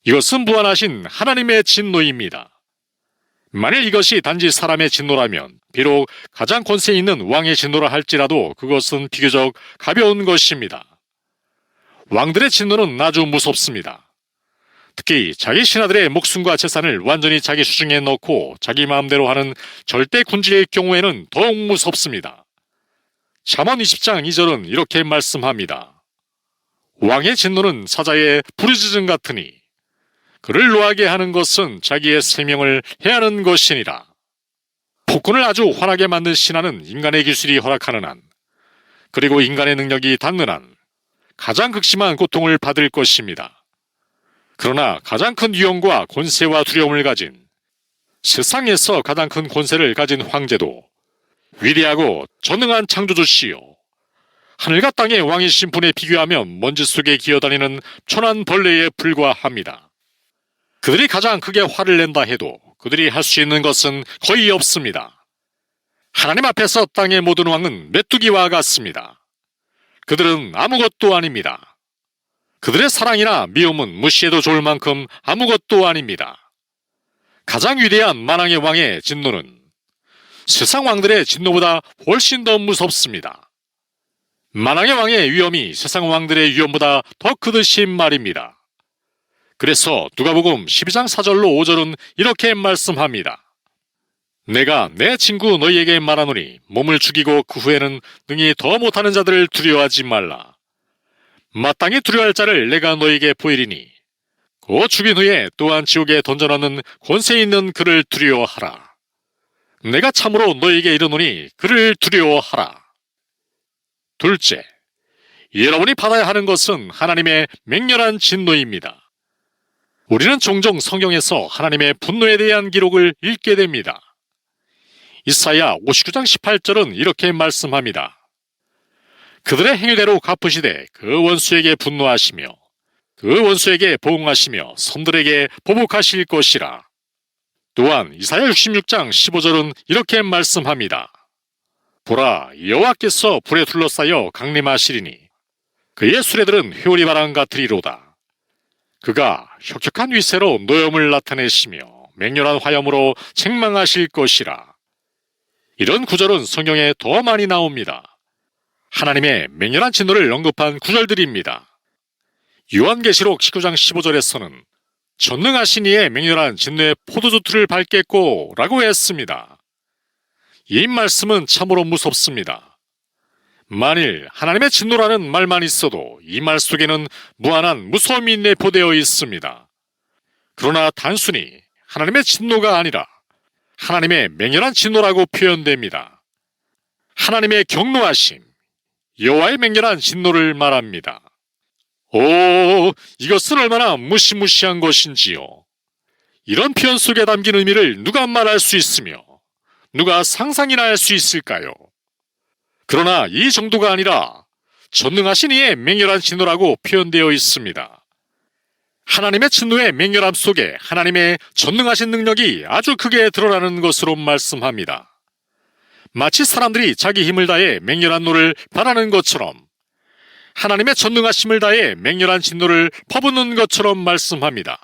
이것은 무한하신 하나님의 진노입니다. 만일 이것이 단지 사람의 진노라면 비록 가장 권세 있는 왕의 진노라 할지라도 그것은 비교적 가벼운 것입니다. 왕들의 진노는 아주 무섭습니다. 특히 자기 신하들의 목숨과 재산을 완전히 자기 수중에 넣고 자기 마음대로 하는 절대 군주의 경우에는 더욱 무섭습니다. 잠언 20장 2절은 이렇게 말씀합니다. 왕의 진노는 사자의 부르짖음 같으니 그를 노하게 하는 것은 자기의 생명을 해하는 것이니라. 폭군을 아주 환하게 만든 신하는 인간의 기술이 허락하는 한, 그리고 인간의 능력이 닿는 한 가장 극심한 고통을 받을 것입니다. 그러나 가장 큰 위엄과 권세와 두려움을 가진, 세상에서 가장 큰 권세를 가진 황제도 위대하고 전능한 창조주시요 하늘과 땅의 왕의 신분에 비교하면 먼지 속에 기어다니는 천한 벌레에 불과합니다. 그들이 가장 크게 화를 낸다 해도 그들이 할 수 있는 것은 거의 없습니다. 하나님 앞에서 땅의 모든 왕은 메뚜기와 같습니다. 그들은 아무것도 아닙니다. 그들의 사랑이나 미움은 무시해도 좋을 만큼 아무것도 아닙니다. 가장 위대한 만왕의 왕의 진노는 세상 왕들의 진노보다 훨씬 더 무섭습니다. 만왕의 왕의 위엄이 세상 왕들의 위엄보다 더 크듯이 말입니다. 그래서 누가복음 12장 4절로 5절은 이렇게 말씀합니다. 내가 내 친구 너희에게 말하노니 몸을 죽이고 그 후에는 능히 더 못하는 자들을 두려워하지 말라. 마땅히 두려워할 자를 내가 너희에게 보이리니 그 죽인 후에 또한 지옥에 던져넣는 권세 있는 그를 두려워하라. 내가 참으로 너희에게 이르노니 그를 두려워하라. 둘째, 여러분이 받아야 하는 것은 하나님의 맹렬한 진노입니다. 우리는 종종 성경에서 하나님의 분노에 대한 기록을 읽게 됩니다. 이사야 59장 18절은 이렇게 말씀합니다. 그들의 행위대로 갚으시되 그 원수에게 분노하시며 그 원수에게 보응하시며 선들에게 보복하실 것이라. 또한 이사야 66장 15절은 이렇게 말씀합니다. 보라, 여호와께서 불에 둘러싸여 강림하시리니 그의 수레들은 회오리 바람 같으리로다. 그가 혁혁한 위세로 노염을 나타내시며 맹렬한 화염으로 책망하실 것이라. 이런 구절은 성경에 더 많이 나옵니다. 하나님의 맹렬한 진노를 언급한 구절들입니다. 요한계시록 19장 15절에서는 전능하신 이의 맹렬한 진노의 포도주틀을 밟겠고 라고 했습니다. 이 말씀은 참으로 무섭습니다. 만일 하나님의 진노라는 말만 있어도 이 말 속에는 무한한 무서움이 내포되어 있습니다. 그러나 단순히 하나님의 진노가 아니라 하나님의 맹렬한 진노라고 표현됩니다. 하나님의 경노하심, 여호와의 맹렬한 진노를 말합니다. 오, 이것은 얼마나 무시무시한 것인지요. 이런 표현 속에 담긴 의미를 누가 말할 수 있으며 누가 상상이나 할 수 있을까요? 그러나 이 정도가 아니라 전능하신 이의 맹렬한 진노라고 표현되어 있습니다. 하나님의 진노의 맹렬함 속에 하나님의 전능하신 능력이 아주 크게 드러나는 것으로 말씀합니다. 마치 사람들이 자기 힘을 다해 맹렬한 노를 바라는 것처럼 하나님의 전능하심을 다해 맹렬한 진노를 퍼붓는 것처럼 말씀합니다.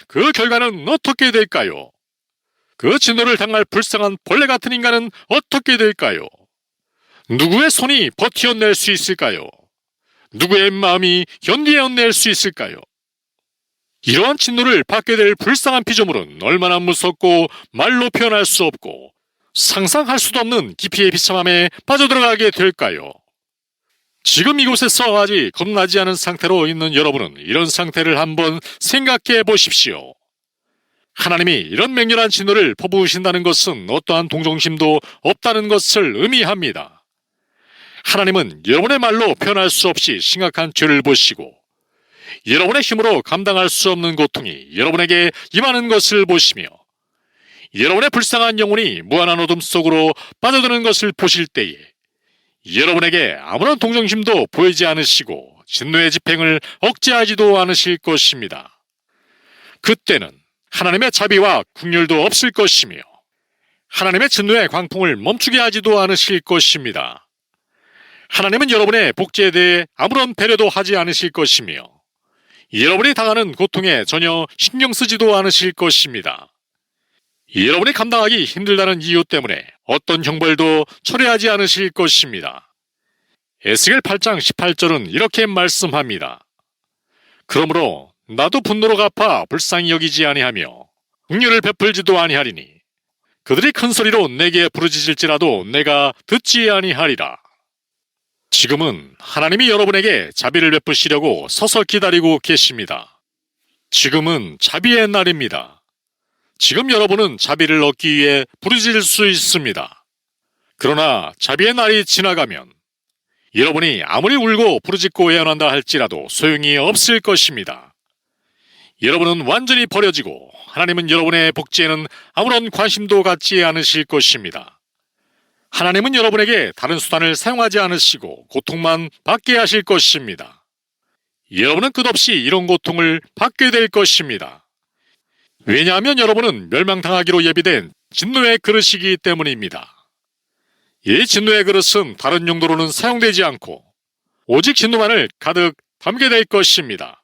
그 결과는 어떻게 될까요? 그 진노를 당할 불쌍한 벌레 같은 인간은 어떻게 될까요? 누구의 손이 버텨낼 수 있을까요? 누구의 마음이 견디어낼 수 있을까요? 이러한 진노를 받게 될 불쌍한 피조물은 얼마나 무섭고 말로 표현할 수 없고 상상할 수도 없는 깊이의 비참함에 빠져들어가게 될까요? 지금 이곳에서 아직 겁나지 않은 상태로 있는 여러분은 이런 상태를 한번 생각해 보십시오. 하나님이 이런 맹렬한 진노를 퍼부으신다는 것은 어떠한 동정심도 없다는 것을 의미합니다. 하나님은 여러분의 말로 표현할 수 없이 심각한 죄를 보시고 여러분의 힘으로 감당할 수 없는 고통이 여러분에게 임하는 것을 보시며 여러분의 불쌍한 영혼이 무한한 어둠 속으로 빠져드는 것을 보실 때에 여러분에게 아무런 동정심도 보이지 않으시고 진노의 집행을 억제하지도 않으실 것입니다. 그때는 하나님의 자비와 긍휼도 없을 것이며 하나님의 진노의 광풍을 멈추게 하지도 않으실 것입니다. 하나님은 여러분의 복제에 대해 아무런 배려도 하지 않으실 것이며 여러분이 당하는 고통에 전혀 신경 쓰지도 않으실 것입니다. 여러분이 감당하기 힘들다는 이유 때문에 어떤 형벌도 철회하지 않으실 것입니다. 에스겔 8장 18절은 이렇게 말씀합니다. 그러므로 나도 분노로 갚아 불쌍히 여기지 아니하며 긍휼을 베풀지도 아니하리니 그들이 큰 소리로 내게 부르짖을지라도 내가 듣지 아니하리라. 지금은 하나님이 여러분에게 자비를 베푸시려고 서서 기다리고 계십니다. 지금은 자비의 날입니다. 지금 여러분은 자비를 얻기 위해 부르짖을 수 있습니다. 그러나 자비의 날이 지나가면 여러분이 아무리 울고 부르짖고 애원한다 할지라도 소용이 없을 것입니다. 여러분은 완전히 버려지고 하나님은 여러분의 복지에는 아무런 관심도 갖지 않으실 것입니다. 하나님은 여러분에게 다른 수단을 사용하지 않으시고 고통만 받게 하실 것입니다. 여러분은 끝없이 이런 고통을 받게 될 것입니다. 왜냐하면 여러분은 멸망당하기로 예비된 진노의 그릇이기 때문입니다. 이 진노의 그릇은 다른 용도로는 사용되지 않고 오직 진노만을 가득 담게 될 것입니다.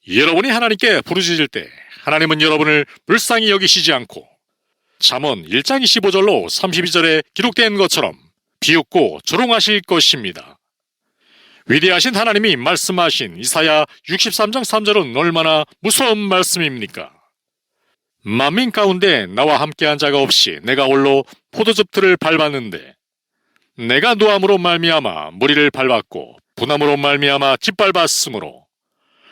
여러분이 하나님께 부르짖을 때 하나님은 여러분을 불쌍히 여기시지 않고 잠언 1장 25절로 32절에 기록된 것처럼 비웃고 조롱하실 것입니다. 위대하신 하나님이 말씀하신 이사야 63장 3절은 얼마나 무서운 말씀입니까? 만민 가운데 나와 함께한 자가 없이 내가 홀로 포도즙 틀을 밟았는데 내가 노함으로 말미암아 무리를 밟았고 분함으로 말미암아 짓밟았으므로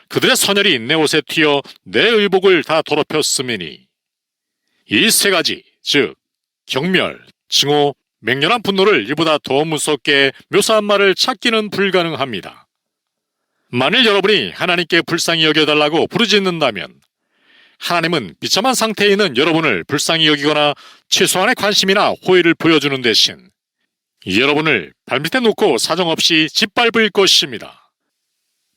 그들의 선혈이 내 옷에 튀어 내 의복을 다 더럽혔음이니 이 세 가지 즉 경멸, 증오, 맹렬한 분노를 이보다 더 무섭게 묘사한 말을 찾기는 불가능합니다. 만일 여러분이 하나님께 불쌍히 여겨달라고 부르짖는다면 하나님은 비참한 상태에 있는 여러분을 불쌍히 여기거나 최소한의 관심이나 호의를 보여주는 대신 여러분을 발밑에 놓고 사정없이 짓밟을 것입니다.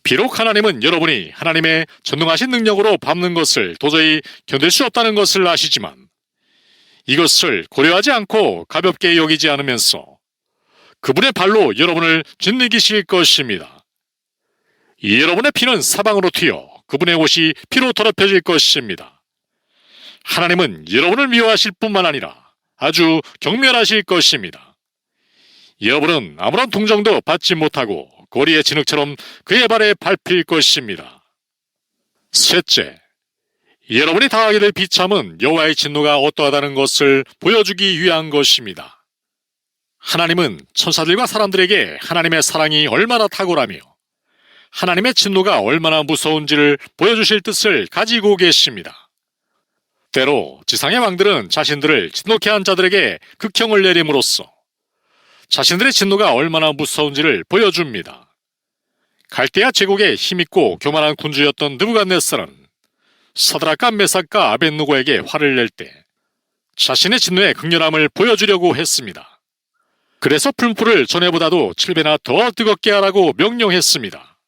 비록 하나님은 여러분이 하나님의 전능하신 능력으로 밟는 것을 도저히 견딜 수 없다는 것을 아시지만 이것을 고려하지 않고 가볍게 여기지 않으면서 그분의 발로 여러분을 짓이기실 것입니다. 여러분의 피는 사방으로 튀어 그분의 옷이 피로 더럽혀질 것입니다. 하나님은 여러분을 미워하실 뿐만 아니라 아주 경멸하실 것입니다. 여러분은 아무런 동정도 받지 못하고 고리의 진흙처럼 그의 발에 밟힐 것입니다. 셋째, 여러분이 당하게 될 비참은 여호와의 진노가 어떠하다는 것을 보여주기 위한 것입니다. 하나님은 천사들과 사람들에게 하나님의 사랑이 얼마나 탁월하며 하나님의 진노가 얼마나 무서운지를 보여주실 뜻을 가지고 계십니다. 때로 지상의 왕들은 자신들을 진노케 한 자들에게 극형을 내림으로써 자신들의 진노가 얼마나 무서운지를 보여줍니다. 갈대아 제국의 힘있고 교만한 군주였던 느부갓네살은 사드락과 메삭과 아벳느고에게 화를 낼 때 자신의 진노의 극렬함을 보여주려고 했습니다. 그래서 풀무불을 전에보다도 7배나 더 뜨겁게 하라고 명령했습니다.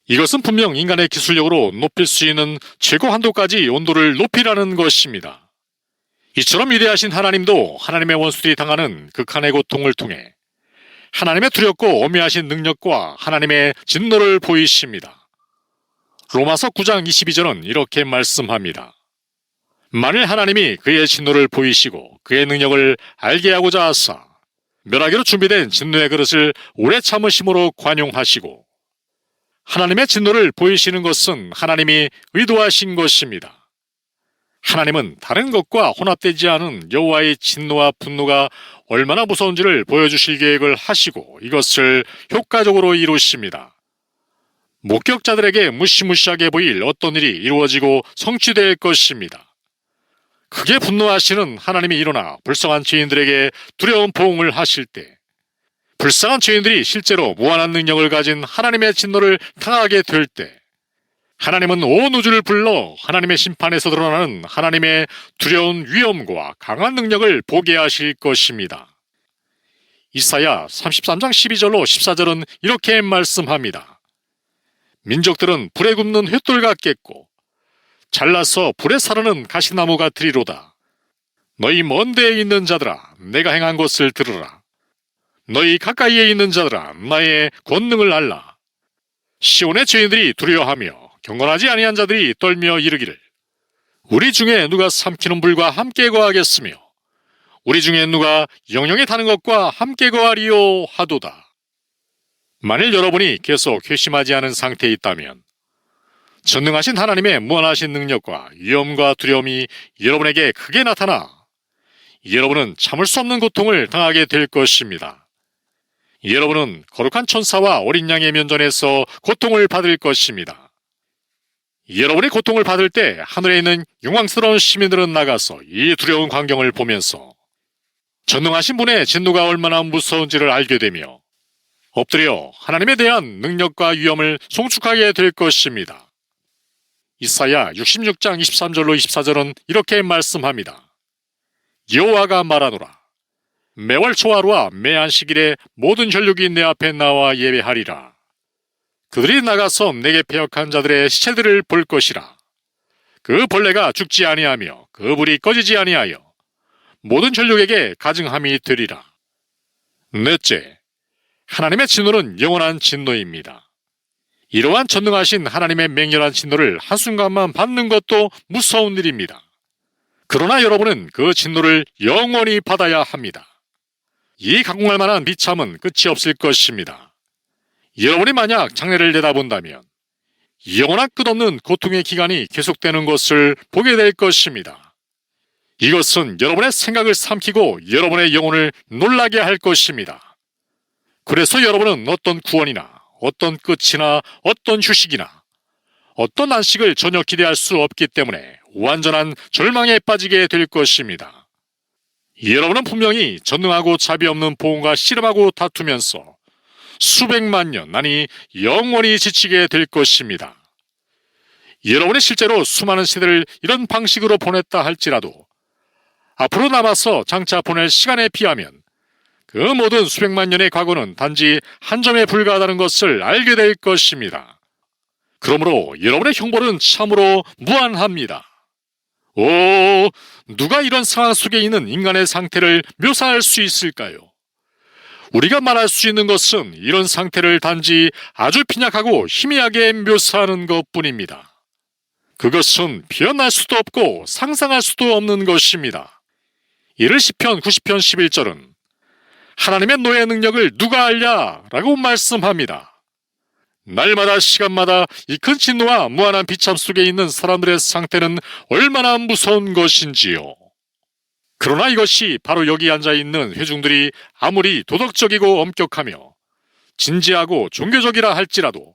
이것은 분명 인간의 기술력으로 높일 수 있는 최고 한도까지 온도를 높이라는 것입니다. 이처럼 위대하신 하나님도 하나님의 원수들이 당하는 극한의 고통을 통해 하나님의 두렵고 오묘하신 능력과 하나님의 진노를 보이십니다. 로마서 9장 22절은 이렇게 말씀합니다. 만일 하나님이 그의 진노를 보이시고 그의 능력을 알게 하고자 하사 멸하기로 준비된 진노의 그릇을 오래 참으심으로 관용하시고 하나님의 진노를 보이시는 것은 하나님이 의도하신 것입니다. 하나님은 다른 것과 혼합되지 않은 여호와의 진노와 분노가 얼마나 무서운지를 보여주실 계획을 하시고 이것을 효과적으로 이루십니다. 목격자들에게 무시무시하게 보일 어떤 일이 이루어지고 성취될 것입니다. 크게 분노하시는 하나님이 일어나 불쌍한 죄인들에게 두려운 보응을 하실 때 불쌍한 죄인들이 실제로 무한한 능력을 가진 하나님의 진노를 당하게 될 때 하나님은 온 우주를 불러 하나님의 심판에서 드러나는 하나님의 두려운 위엄과 강한 능력을 보게 하실 것입니다. 이사야 33장 12절로 14절은 이렇게 말씀합니다. 민족들은 불에 굽는 횃돌 같겠고 잘라서 불에 사르는 가시나무 같으리로다. 너희 먼 데에 있는 자들아, 내가 행한 것을 들으라. 너희 가까이에 있는 자들아, 나의 권능을 알라. 시온의 죄인들이 두려워하며 경건하지 아니한 자들이 떨며 이르기를 우리 중에 누가 삼키는 불과 함께 거하겠으며 우리 중에 누가 영영에 타는 것과 함께 거하리요 하도다. 만일 여러분이 계속 회심하지 않은 상태에 있다면 전능하신 하나님의 무한하신 능력과 위엄과 두려움이 여러분에게 크게 나타나 여러분은 참을 수 없는 고통을 당하게 될 것입니다. 여러분은 거룩한 천사와 어린 양의 면전에서 고통을 받을 것입니다. 여러분이 고통을 받을 때 하늘에 있는 영광스러운 시민들은 나가서 이 두려운 광경을 보면서 전능하신 분의 진노가 얼마나 무서운지를 알게 되며 엎드려 하나님에 대한 능력과 위엄을 송축하게 될 것입니다. 이사야 66장 23절로 24절은 이렇게 말씀합니다. 여호와가 말하노라. 매월 초하루와 매 안식일에 모든 혈육이 내 앞에 나와 예배하리라. 그들이 나가서 내게 패역한 자들의 시체들을 볼 것이라. 그 벌레가 죽지 아니하며 그 불이 꺼지지 아니하여 모든 혈육에게 가증함이 되리라. 넷째, 하나님의 진노는 영원한 진노입니다. 이러한 전능하신 하나님의 맹렬한 진노를 한순간만 받는 것도 무서운 일입니다. 그러나 여러분은 그 진노를 영원히 받아야 합니다. 이 각공할 만한 비참은 끝이 없을 것입니다. 여러분이 만약 장래를 내다본다면 영원한 끝없는 고통의 기간이 계속되는 것을 보게 될 것입니다. 이것은 여러분의 생각을 삼키고 여러분의 영혼을 놀라게 할 것입니다. 그래서 여러분은 어떤 구원이나 어떤 끝이나 어떤 휴식이나 어떤 안식을 전혀 기대할 수 없기 때문에 완전한 절망에 빠지게 될 것입니다. 여러분은 분명히 전능하고 자비 없는 보험과 씨름하고 다투면서 수백만 년, 아니 영원히 지치게 될 것입니다. 여러분이 실제로 수많은 세대를 이런 방식으로 보냈다 할지라도 앞으로 남아서 장차 보낼 시간에 비하면 그 모든 수백만 년의 과거는 단지 한 점에 불과하다는 것을 알게 될 것입니다. 그러므로 여러분의 형벌은 참으로 무한합니다. 누가 이런 상황 속에 있는 인간의 상태를 묘사할 수 있을까요? 우리가 말할 수 있는 것은 이런 상태를 단지 아주 빈약하고 희미하게 묘사하는 것뿐입니다. 그것은 표현할 수도 없고 상상할 수도 없는 것입니다. 이를 시편 90편 11절은 하나님의 노예 능력을 누가 알랴? 라고 말씀합니다. 날마다 시간마다 이 큰 진노와 무한한 비참 속에 있는 사람들의 상태는 얼마나 무서운 것인지요. 그러나 이것이 바로 여기 앉아있는 회중들이 아무리 도덕적이고 엄격하며 진지하고 종교적이라 할지라도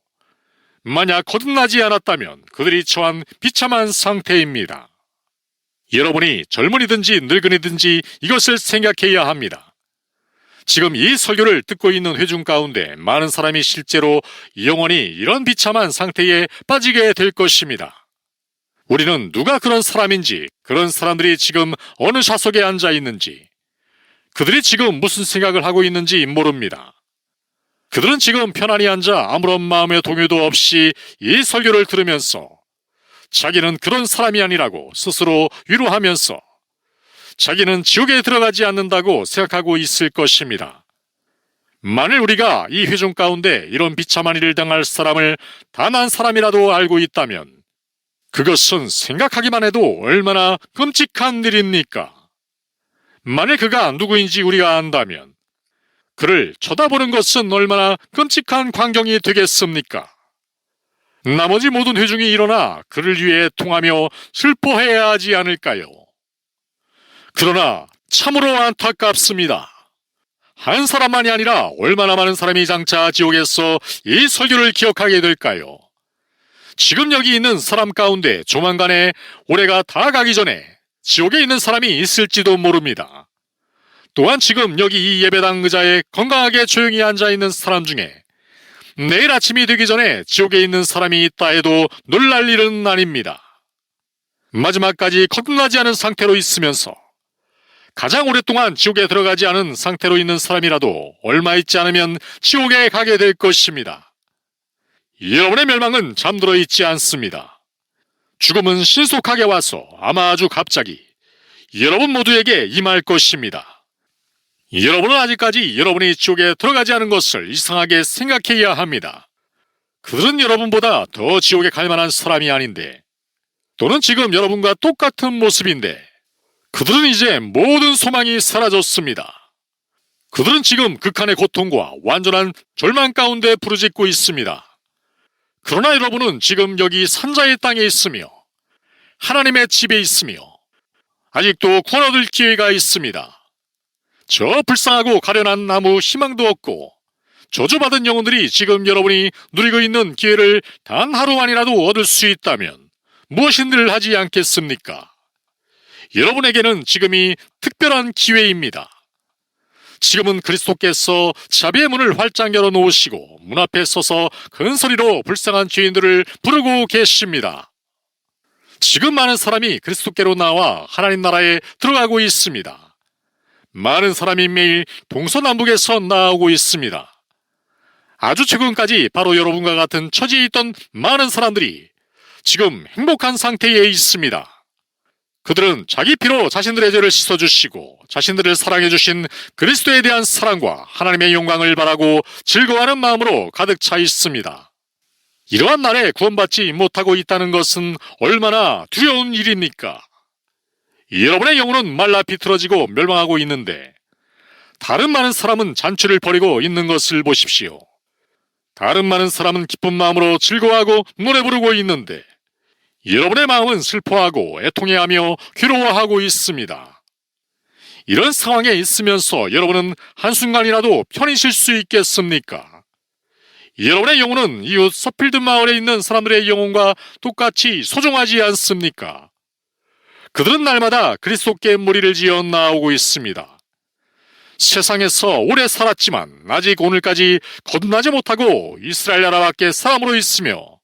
만약 거듭나지 않았다면 그들이 처한 비참한 상태입니다. 여러분이 젊은이든지 늙은이든지 이것을 생각해야 합니다. 지금 이 설교를 듣고 있는 회중 가운데 많은 사람이 실제로 영원히 이런 비참한 상태에 빠지게 될 것입니다. 우리는 누가 그런 사람인지, 그런 사람들이 지금 어느 좌석에 앉아 있는지, 그들이 지금 무슨 생각을 하고 있는지 모릅니다. 그들은 지금 편안히 앉아 아무런 마음의 동요도 없이 이 설교를 들으면서 자기는 그런 사람이 아니라고 스스로 위로하면서 자기는 지옥에 들어가지 않는다고 생각하고 있을 것입니다. 만일 우리가 이 회중 가운데 이런 비참한 일을 당할 사람을 단 한 사람이라도 알고 있다면 그것은 생각하기만 해도 얼마나 끔찍한 일입니까? 만일 그가 누구인지 우리가 안다면 그를 쳐다보는 것은 얼마나 끔찍한 광경이 되겠습니까? 나머지 모든 회중이 일어나 그를 위해 통하며 슬퍼해야 하지 않을까요? 그러나 참으로 안타깝습니다. 한 사람만이 아니라 얼마나 많은 사람이 장차 지옥에서 이 설교를 기억하게 될까요? 지금 여기 있는 사람 가운데 조만간에 올해가 다 가기 전에 지옥에 있는 사람이 있을지도 모릅니다. 또한 지금 여기 이 예배당 의자에 건강하게 조용히 앉아있는 사람 중에 내일 아침이 되기 전에 지옥에 있는 사람이 있다 해도 놀랄 일은 아닙니다. 마지막까지 거듭나지 않은 상태로 있으면서 가장 오랫동안 지옥에 들어가지 않은 상태로 있는 사람이라도 얼마 있지 않으면 지옥에 가게 될 것입니다. 여러분의 멸망은 잠들어 있지 않습니다. 죽음은 신속하게 와서 아마 아주 갑자기 여러분 모두에게 임할 것입니다. 여러분은 아직까지 여러분이 지옥에 들어가지 않은 것을 이상하게 생각해야 합니다. 그들은 여러분보다 더 지옥에 갈 만한 사람이 아닌데, 또는 지금 여러분과 똑같은 모습인데, 그들은 이제 모든 소망이 사라졌습니다. 그들은 지금 극한의 고통과 완전한 절망 가운데 부르짖고 있습니다. 그러나 여러분은 지금 여기 산자의 땅에 있으며 하나님의 집에 있으며 아직도 구원 얻을 기회가 있습니다. 저 불쌍하고 가련한 아무 희망도 없고 저주받은 영혼들이 지금 여러분이 누리고 있는 기회를 단 하루만이라도 얻을 수 있다면 무엇인들 하지 않겠습니까? 여러분에게는 지금이 특별한 기회입니다. 지금은 그리스도께서 자비의 문을 활짝 열어놓으시고 문 앞에 서서 큰 소리로 불쌍한 죄인들을 부르고 계십니다. 지금 많은 사람이 그리스도께로 나와 하나님 나라에 들어가고 있습니다. 많은 사람이 매일 동서남북에서 나오고 있습니다. 아주 최근까지 바로 여러분과 같은 처지에 있던 많은 사람들이 지금 행복한 상태에 있습니다. 그들은 자기 피로 자신들의 죄를 씻어주시고 자신들을 사랑해주신 그리스도에 대한 사랑과 하나님의 영광을 바라고 즐거워하는 마음으로 가득 차 있습니다. 이러한 날에 구원받지 못하고 있다는 것은 얼마나 두려운 일입니까? 여러분의 영혼은 말라 비틀어지고 멸망하고 있는데 다른 많은 사람은 잔치를 벌이고 있는 것을 보십시오. 다른 많은 사람은 기쁜 마음으로 즐거워하고 노래 부르고 있는데 여러분의 마음은 슬퍼하고 애통해하며 괴로워하고 있습니다. 이런 상황에 있으면서 여러분은 한순간이라도 편히 쉴 수 있겠습니까? 여러분의 영혼은 이웃 서필드 마을에 있는 사람들의 영혼과 똑같이 소중하지 않습니까? 그들은 날마다 그리스도께 무리를 지어 나오고 있습니다. 세상에서 오래 살았지만 아직 오늘까지 거듭나지 못하고 이스라엘 나라 밖에 사람으로 있으며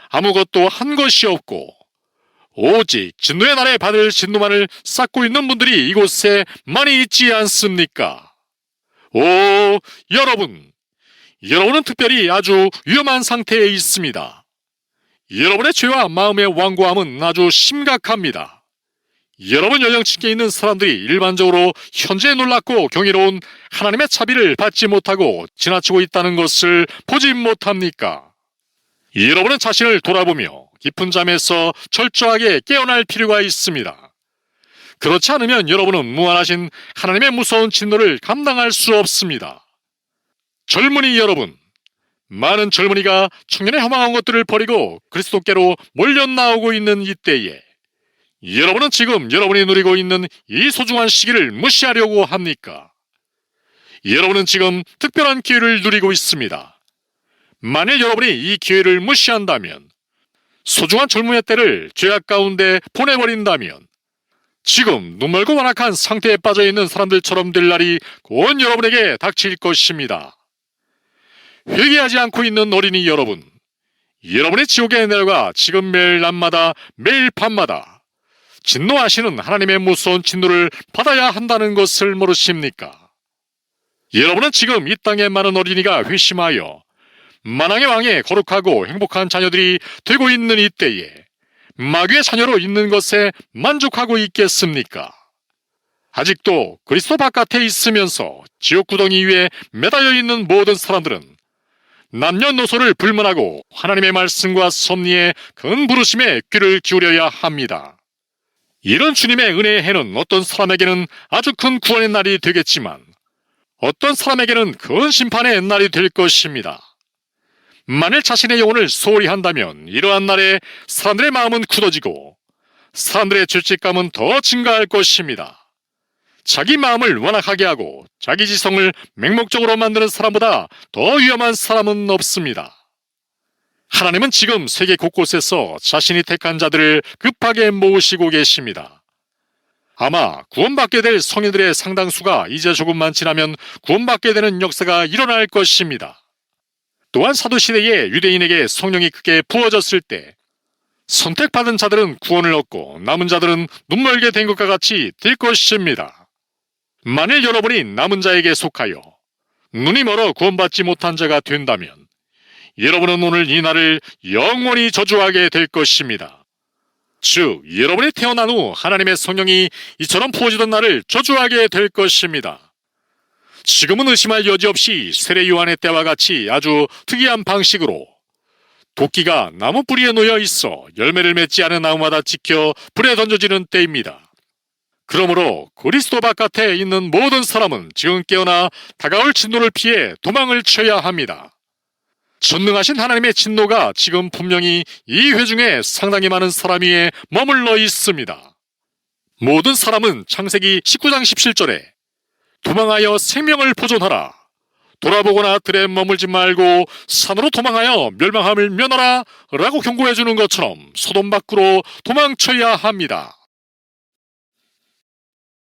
아무것도 한 것이 없고 오직 진노의 날에 받을 진노만을 쌓고 있는 분들이 이곳에 많이 있지 않습니까? 오, 여러분은 특별히 아주 위험한 상태에 있습니다. 여러분의 죄와 마음의 완고함은 아주 심각합니다. 여러분 연령층에 있는 사람들이 일반적으로 현재 놀랍고 경이로운 하나님의 자비를 받지 못하고 지나치고 있다는 것을 보지 못합니까? 여러분은 자신을 돌아보며 깊은 잠에서 철저하게 깨어날 필요가 있습니다. 그렇지 않으면 여러분은 무한하신 하나님의 무서운 진노를 감당할 수 없습니다. 젊은이 여러분, 많은 젊은이가 청년의 허망한 것들을 버리고 그리스도께로 몰려 나오고 있는 이때에 여러분은 지금 여러분이 누리고 있는 이 소중한 시기를 무시하려고 합니까? 여러분은 지금 특별한 기회를 누리고 있습니다. 만일 여러분이 이 기회를 무시한다면, 소중한 젊음의 때를 죄악 가운데 보내버린다면 지금 눈멀고 완악한 상태에 빠져있는 사람들처럼 될 날이 곧 여러분에게 닥칠 것입니다. 회개하지 않고 있는 어린이 여러분, 여러분의 지옥에 내려가 지금 매일 낮마다 매일 밤마다 진노하시는 하나님의 무서운 진노를 받아야 한다는 것을 모르십니까? 여러분은 지금 이 땅에 많은 어린이가 회심하여 만왕의 왕의 거룩하고 행복한 자녀들이 되고 있는 이때에 마귀의 자녀로 있는 것에 만족하고 있겠습니까? 아직도 그리스도 바깥에 있으면서 지옥 구덩이 위에 매달려 있는 모든 사람들은 남녀노소를 불문하고 하나님의 말씀과 섭리의 큰 부르심에 귀를 기울여야 합니다. 이런 주님의 은혜의 해는 어떤 사람에게는 아주 큰 구원의 날이 되겠지만 어떤 사람에게는 큰 심판의 날이 될 것입니다. 만일 자신의 영혼을 소홀히 한다면 이러한 날에 사람들의 마음은 굳어지고 사람들의 죄책감은 더 증가할 것입니다. 자기 마음을 완악하게 하고 자기 지성을 맹목적으로 만드는 사람보다 더 위험한 사람은 없습니다. 하나님은 지금 세계 곳곳에서 자신이 택한 자들을 급하게 모으시고 계십니다. 아마 구원받게 될 성인들의 상당수가 이제 조금만 지나면 구원받게 되는 역사가 일어날 것입니다. 또한 사도시대에 유대인에게 성령이 크게 부어졌을 때 선택받은 자들은 구원을 얻고 남은 자들은 눈멀게 된 것과 같이 될 것입니다. 만일 여러분이 남은 자에게 속하여 눈이 멀어 구원받지 못한 자가 된다면 여러분은 오늘 이 날을 영원히 저주하게 될 것입니다. 즉, 여러분이 태어난 후 하나님의 성령이 이처럼 부어지던 날을 저주하게 될 것입니다. 지금은 의심할 여지 없이 세례 요한의 때와 같이 아주 특이한 방식으로 도끼가 나무 뿌리에 놓여 있어 열매를 맺지 않은 나무마다 찍혀 불에 던져지는 때입니다. 그러므로 그리스도 바깥에 있는 모든 사람은 지금 깨어나 다가올 진노를 피해 도망을 쳐야 합니다. 전능하신 하나님의 진노가 지금 분명히 이 회중에 상당히 많은 사람 위에 머물러 있습니다. 모든 사람은 창세기 19장 17절에 도망하여 생명을 보존하라, 돌아보거나 들에 머물지 말고 산으로 도망하여 멸망함을 면하라 라고 경고해 주는 것처럼 소돔 밖으로 도망쳐야 합니다.